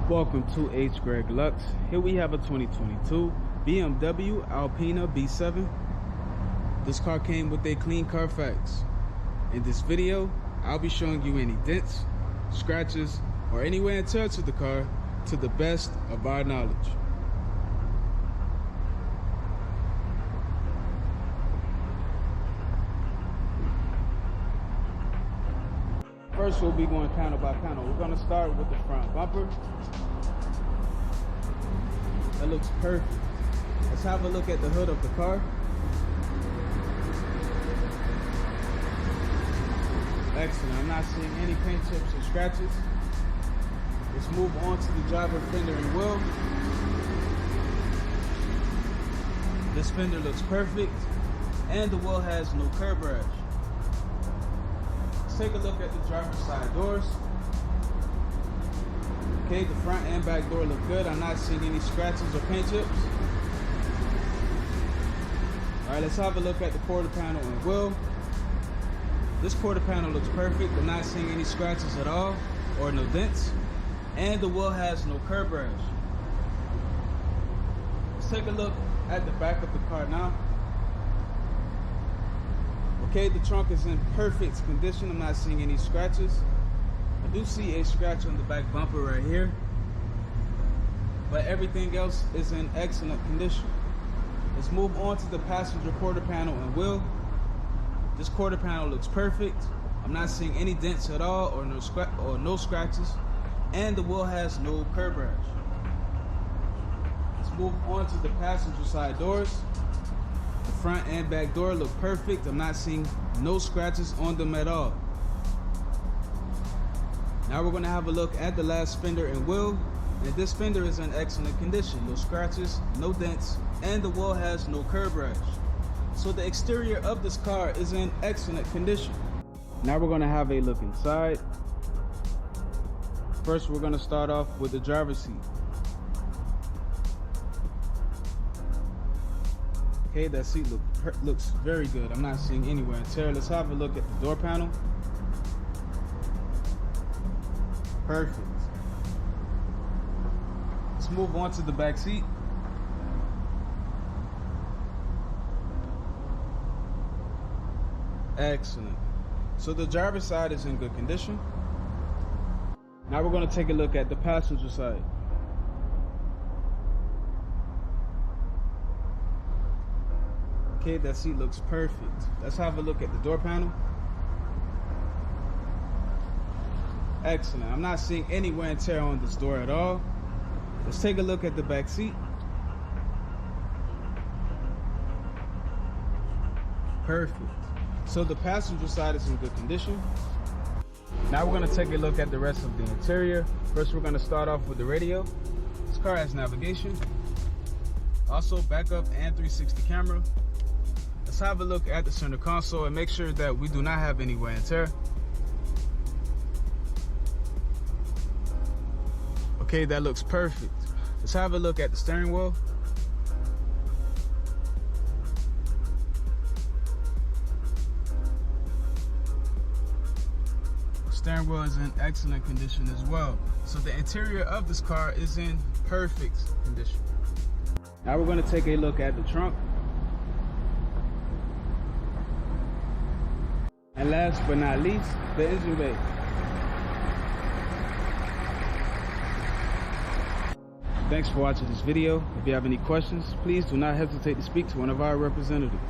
Welcome to Hgreglux. Here we have a 2022 BMW ALPINA B7. This car came with a clean Carfax. In this video, I'll be showing you any dents, scratches, or any wear and tear to the car to the best of our knowledge. First, we'll be going panel by panel. We're going to start with the front bumper. That looks perfect. Let's have a look at the hood of the car. Excellent. I'm not seeing any paint chips or scratches. Let's move on to the driver fender and wheel. This fender looks perfect, and the wheel has no curb rash. Let's take a look at the driver's side doors. Okay, the front and back door look good. I'm not seeing any scratches or paint chips. All right, let's have a look at the quarter panel and wheel. This quarter panel looks perfect. I'm not seeing any scratches at all or no dents. And the wheel has no curb rash. Let's take a look at the back of the car now. Okay, the trunk is in perfect condition. I'm not seeing any scratches. I do see a scratch on the back bumper right here, but everything else is in excellent condition. Let's move on to the passenger quarter panel and wheel. This quarter panel looks perfect. I'm not seeing any dents at all or no scratches, and the wheel has no curb rash. Let's move on to the passenger side doors. The front and back door look perfect. I'm not seeing no scratches on them at all. Now we're going to have a look at the last fender and wheel. And this fender is in excellent condition. No scratches, no dents, and the wheel has no curb rash. So the exterior of this car is in excellent condition. Now we're going to have a look inside. First, we're going to start off with the driver's seat. Okay, that seat looks very good. I'm not seeing any wear and tear. Let's have a look at the door panel. Perfect. Let's move on to the back seat. Excellent. So the driver's side is in good condition. Now we're going to take a look at the passenger side. Okay, that seat looks perfect. Let's have a look at the door panel. Excellent. I'm not seeing any wear and tear on this door at all. Let's take a look at the back seat. Perfect. So the passenger side is in good condition. Now we're going to take a look at the rest of the interior. First, we're going to start off with the radio. This car has navigation, also backup and 360 camera. Let's have a look at the center console and make sure that we do not have any wear and tear. Okay, that looks perfect. Let's have a look at the steering wheel. The steering wheel is in excellent condition as well. So the interior of this car is in perfect condition. Now we're going to take a look at the trunk. And last but not least, the engine bay. Thanks for watching this video. If you have any questions, please do not hesitate to speak to one of our representatives.